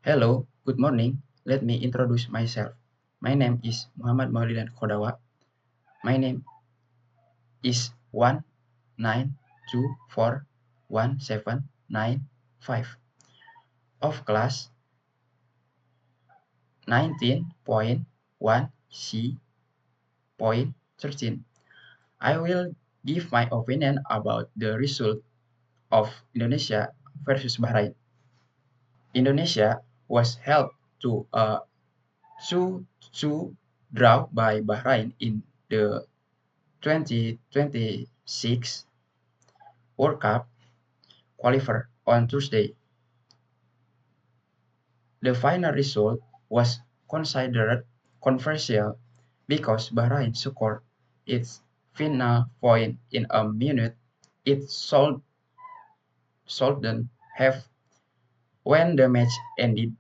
Hello, good morning. Let me introduce myself. My name is Muhammad Maulidan Khodawa. My name is 192411795 of class 19.1C.13. I will give my opinion about the result of Indonesia versus Bahrain. Indonesia was held to a 2-2 draw by Bahrain in the 2026 World Cup qualifier on Tuesday. The final result was considered controversial because Bahrain scored its final point in a minute it shouldn't have. When the match ended,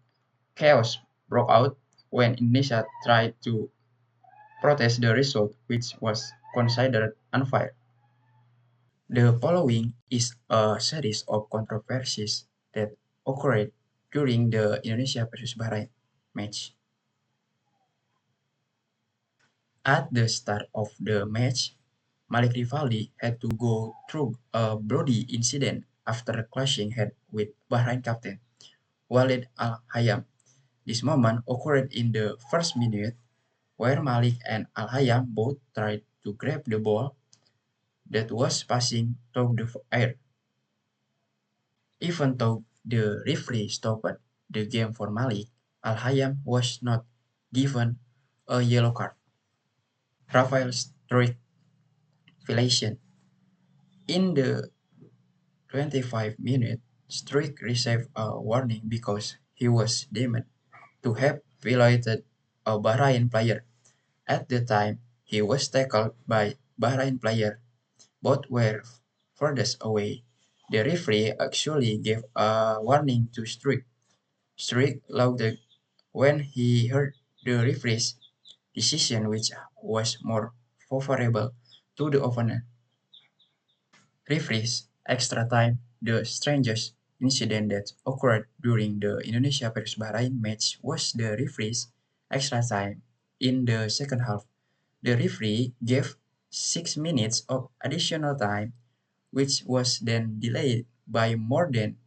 chaos broke out when Indonesia tried to protest the result, which was considered unfair. The following is a series of controversies that occurred during the Indonesia versus Bahrain match. At the start of the match, Malik Rivaldi had to go through a bloody incident after clashing head with Bahrain captain Walid Al-Hayam. This moment occurred in the first minute, where Malik and Al-Hayam both tried to grab the ball that was passing through the air. Even though the referee stopped the game for Malik, Al-Hayam was not given a yellow card. Rafael Struijk violation. In the 25 minute, Struijk received a warning because he was deemed to have violated a Bahrain player. At the time, he was tackled by Bahrain player. Both were furthest away. The referee actually gave a warning to Struijk. Struijk laughed when he heard the referee's decision, which was more favorable to the opponent. Referees extra time. The strangest incident that occurred during the Indonesia versus Bahrain match was the referee's extra time. In the second half, the referee gave 6 minutes of additional time, which was then delayed by more than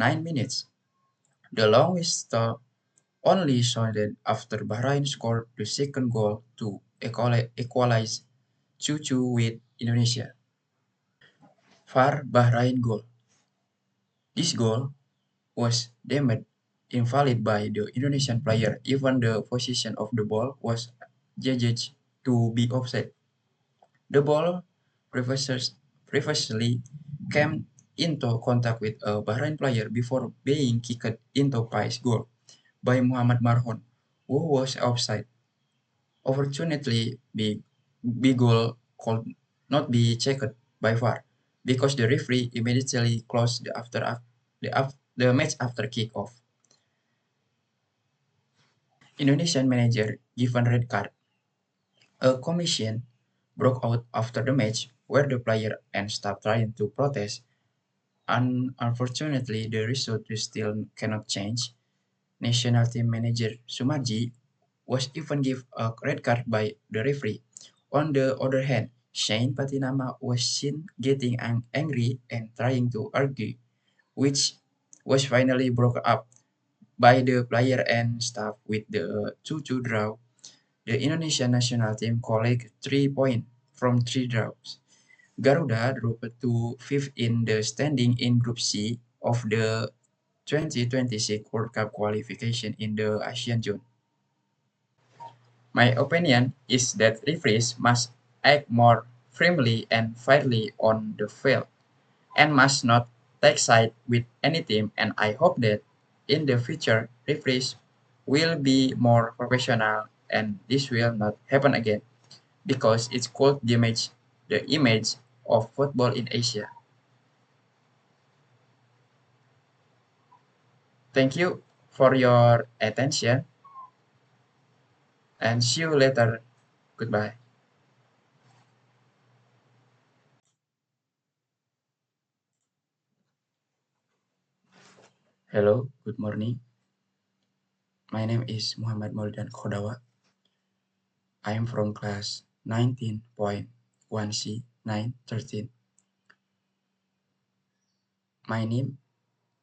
9 minutes. The longest stop only sounded after Bahrain scored the second goal to equalize 2-2 with Indonesia. VAR Bahrain goal. This goal was deemed invalid by the Indonesian player, even the position of the ball was judged to be offside. The ball previously came into contact with a Bahrain player before being kicked into Pais goal by Muhammad Marhon, who was offside. Unfortunately, big goal could not be checked by VAR because the referee immediately closed the match after kick-off. Indonesian manager given red card. A commotion broke out after the match where the player and staff tried to protest. Unfortunately, the result still cannot change. National team manager Sumarji was even given a red card by the referee. On the other hand, Shane Patinama was seen getting angry and trying to argue, which was finally broken up by the player and staff with the 2-2 draw. The Indonesian national team collected 3 points from 3 draws. Garuda dropped to fifth in the standing in Group C of the 2026 World Cup qualification in the Asian zone. My opinion is that referees must act more firmly and fairly on the field and must not take side with any team, and I hope that in the future referees will be more professional and this will not happen again because it could damage the image of football in Asia. Thank you for your attention and see you later. Goodbye. Hello, good morning. My name is Muhammad Mauldan Khodawa. I am from class 19.1C 913. My name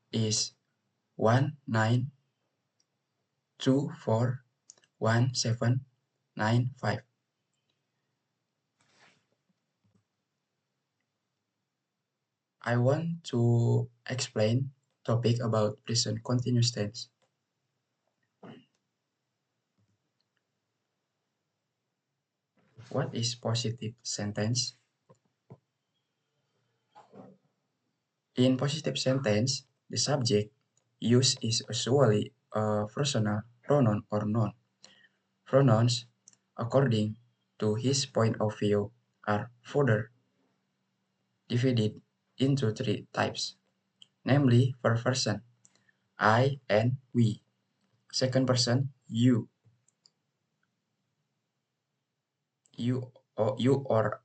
is 19241795. I want to explain topic about present continuous tense. What is positive sentence? In positive sentence, the subject used is usually a personal pronoun or noun. Pronouns, according to his point of view, are further divided into three types, namely first person, I and we, second person, you or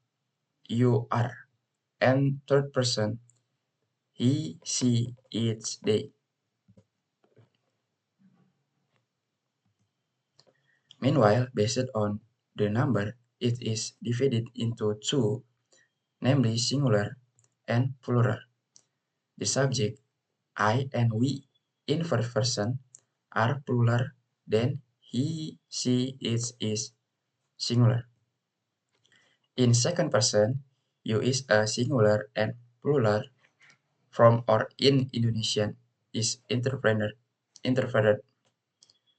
you are, and third person, he, she, it, they. Meanwhile, based on the number, it is divided into two, namely singular and plural. The subject I and we in first person are plural, then he, she, it is singular. In second person, you is a singular and plural from or in Indonesian is interpreted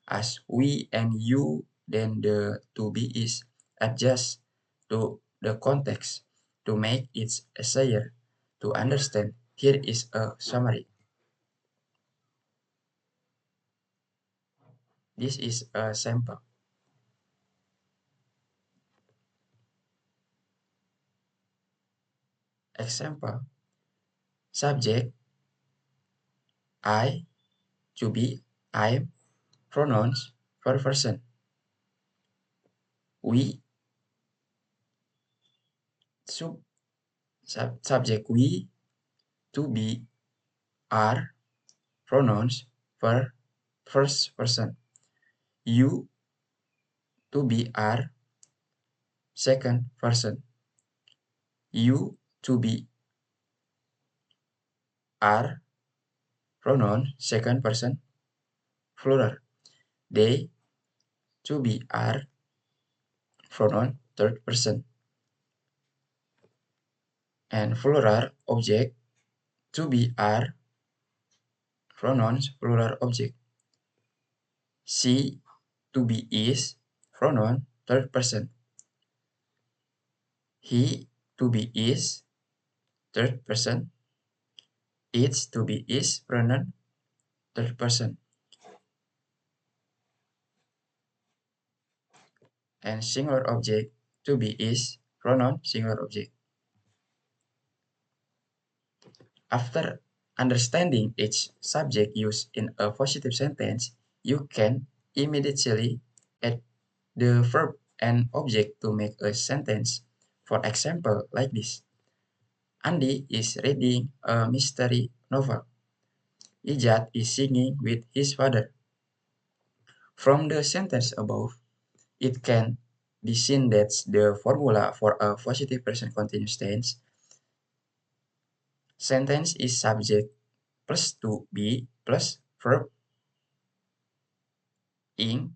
as we and you, then the to be is adjust to the context to make it easier to understand. Here is a summary. This is a sample. Example, subject, I, to be, I, pronouns, first person. We, subject we, to be, are, pronouns, first person. You, to be, are, second person. You, to be, are, pronoun, second person, plural. They, to be, are, pronoun, third person. And plural object, to be, are, pronouns, plural object. She, to be, is, pronoun, third person. He, to be, is, third person. It, to be, is, pronoun, third person. And singular object, to be, is, pronoun, singular object. After understanding each subject used in a positive sentence, you can immediately add the verb and object to make a sentence. For example, like this. Andy is reading a mystery novel. Ijat is singing with his father. From the sentence above, it can be seen that the formula for a positive present continuous tense sentence is subject plus to be plus verb ing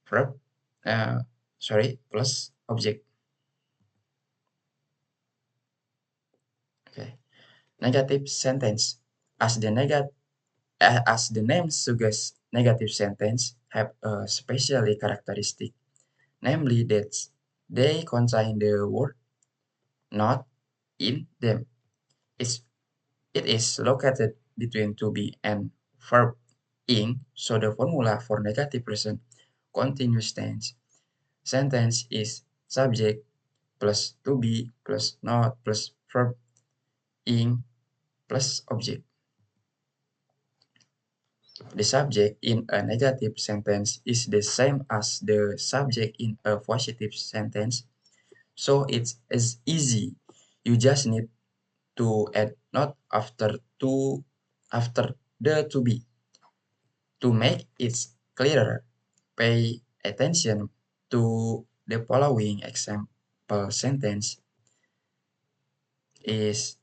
verb plus object. Okay. Negative sentence. As the name suggests, negative sentence have a special characteristic, namely that they contain the word not in them. It is located between to be and verb ing, so the formula for negative present continuous tense sentence is subject plus to be plus not plus verb ing plus object. The subject in a negative sentence is the same as the subject in a positive sentence, so it's as easy. You just need to add not after the to be. To make it clearer, pay attention to the following example sentence. Is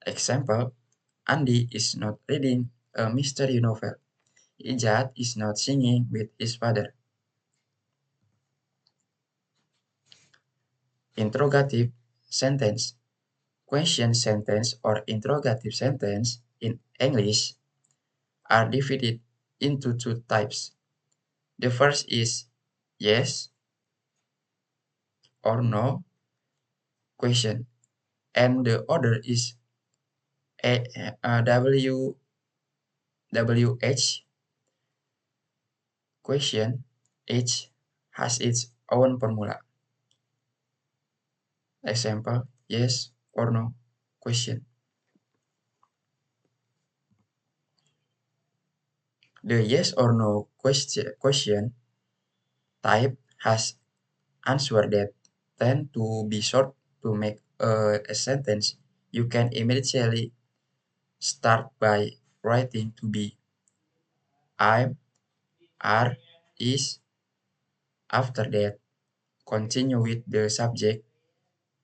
example, Andy is not reading a mystery novel. Ijat is not singing with his father. Interrogative sentence. Question sentence or interrogative sentence in English are divided into two types. The first is yes or no question, and the other is WH question. Each has its own formula. Example, yes or no question. The yes or no question type has answer that tend to be short to make a sentence. You can immediately start by writing to be, I'm, are, is. After that, continue with the subject,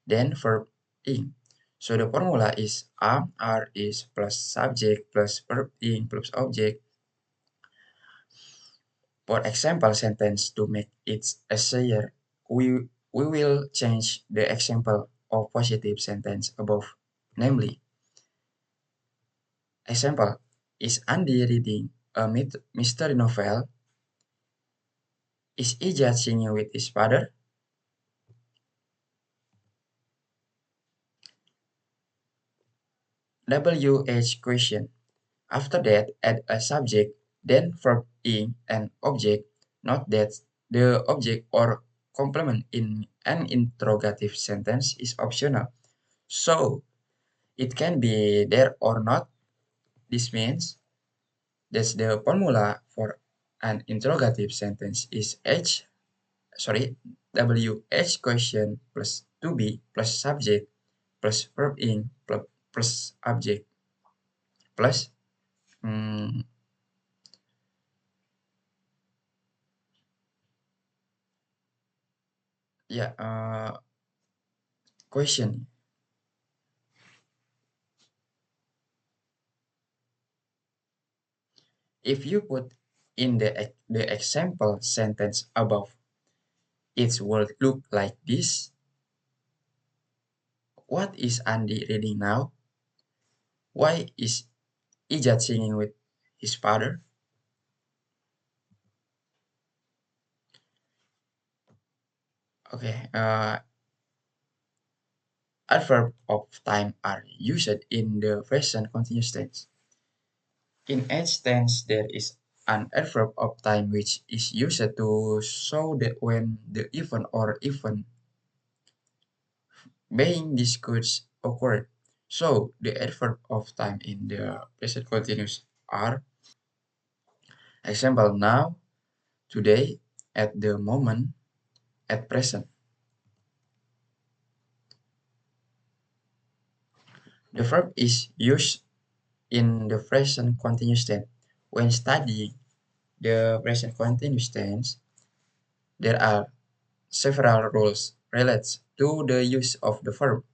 then verb ing. So the formula is am, are, is plus subject plus verb ing plus object. For example sentence to make it easier, we will change the example of positive sentence above. Namely, example, is Andy reading a mystery novel? Is Ijaz singing with his father? WH question. After that, add a subject, then verb ing and object. Note that the object or complement in an interrogative sentence is optional. So, it can be there or not. This means that the formula for an interrogative sentence is WH question plus to be plus subject plus verb ing plus object plus mm, yeah question. If you put in the example sentence above, it will look like this. What is Andy reading now? Why is Ijat singing with his father? Okay, adverb of time are used in the present continuous tense. In each tense, there is an adverb of time which is used to show that when the event or event being discussed occurred. So the adverb of time in the present continuous are example now, today, at the moment, at present. The verb is used in the present continuous tense. When studying the present continuous tense, there are several rules related to the use of the verb.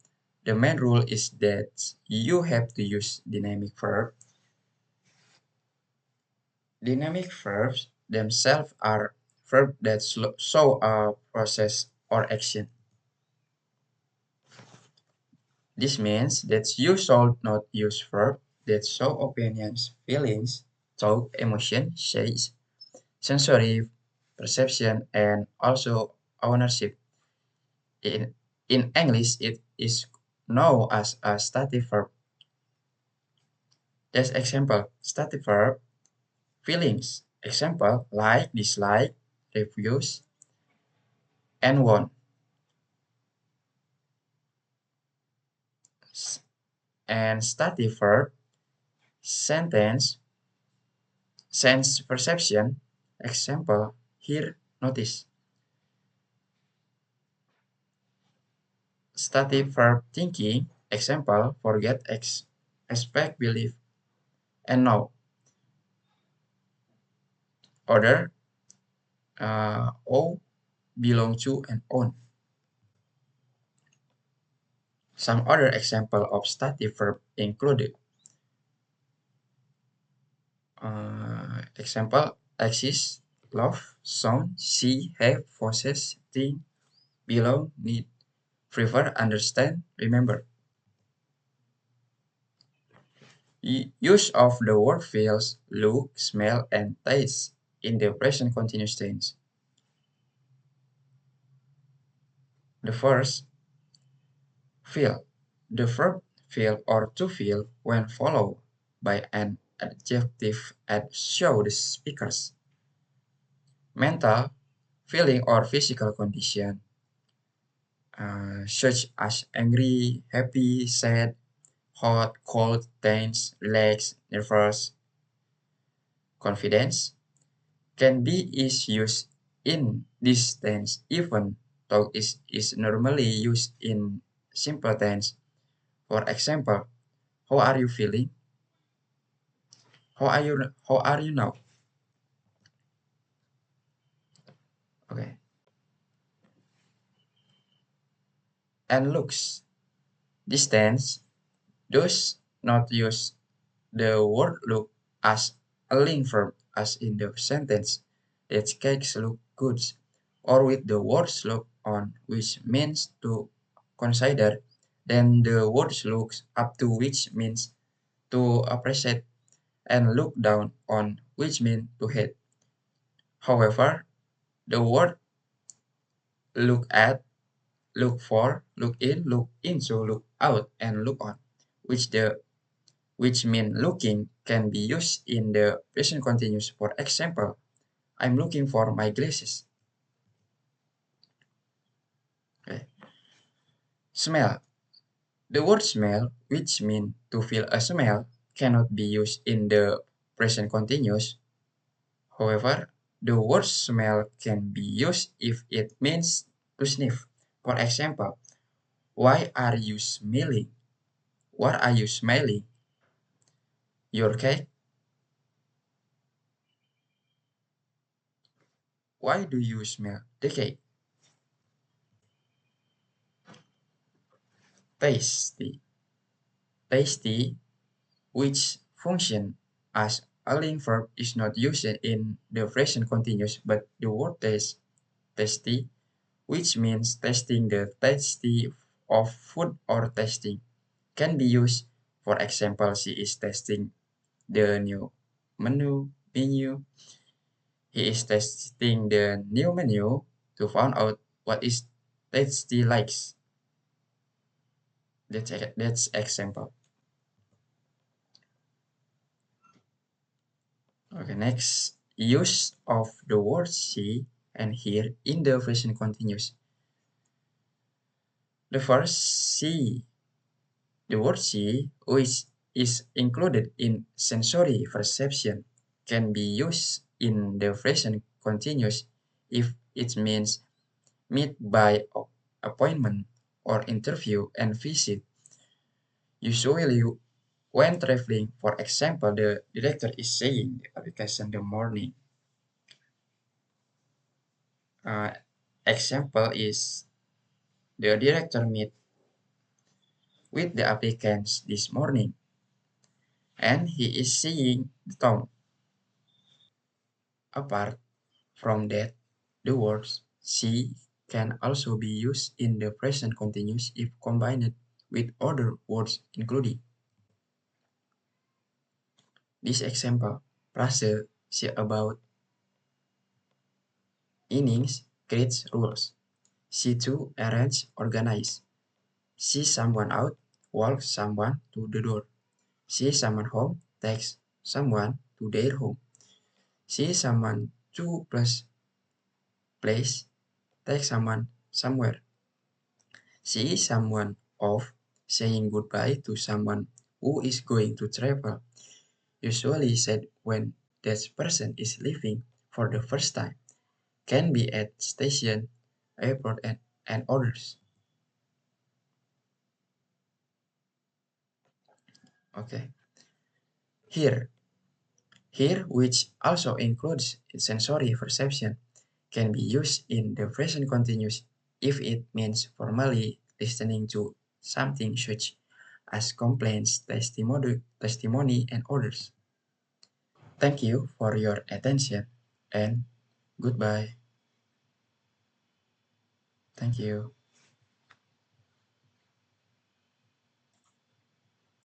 The main rule is that you have to use dynamic verb. Dynamic verbs themselves are verbs that show a process or action. This means that you should not use verbs that show opinions, feelings, thought, emotion, says, sensory, perception, and also ownership. In, in English, it is known as a stative verb. As example, stative verb, feelings. Example, like, dislike, refuse, and want. And stative verb, sentence, sense perception. Example, hear, notice. Stative verb thinking. Example, forget, expect, believe, and know. Order, owe, belong to, and own. Some other example of stative verb included example exist, love, sound, see, have, possess, think, belong, need, prefer, understand, remember. Use of the word feels, look, smell, and taste in the present continuous tense. The first, feel. The verb feel or to feel when followed by an adjective and show the speaker's mental, feeling, or physical condition, such as angry, happy, sad, hot, cold, tense, relaxed, nervous. Confidence can be is used in this tense even though is normally used in simple tense. For example, how are you feeling? How are you now? Okay. And looks. This tense does not use the word look as a link verb as in the sentence that cakes look good, or with the words look on, which means to consider, then the words looks up to, which means to appreciate, and look down on, which means to hate. However, the word look at, look for, look in, look into, look out, and look on, which mean looking, can be used in the present continuous. For example, I'm looking for my glasses. Okay. Smell. The word smell, which mean to feel a smell, cannot be used in the present continuous. However, the word smell can be used if it means to sniff. For example, why are you smelling? What are you smelling? Your cake? Why do you smell the cake? Tasty. Tasty, which function as a link verb, is not used in the present continuous, but the word taste, tasty, which means tasting the tasty of food or tasting, can be used. For example, she is tasting the new menu. He is testing the new menu to find out what is tasty likes. That's example. Okay, next, use of the word see and hear in the present continuous. The first, see. The word see, which is included in sensory perception, can be used in the present continuous if it means meet by appointment or interview and visit. Usually, when traveling, for example, the director is saying the application the morning. Uh, Example is the director meet with the applicants this morning and he is seeing the town. Apart from that, the words see can also be used in the present continuous if combined with other words including. This example, Prase see about innings, creates rules. See to arrange, organize. See someone out, walk someone to the door. See someone home, takes someone to their home. See someone to place, take someone somewhere. See someone off, saying goodbye to someone who is going to travel. Usually said when that person is leaving for the first time. Can be at station, airport, and others. Okay. Here, Here, which also includes sensory perception, can be used in the present continuous if it means formally listening to something such as complaints, testimony, and orders. Thank you for your attention and goodbye. Thank you.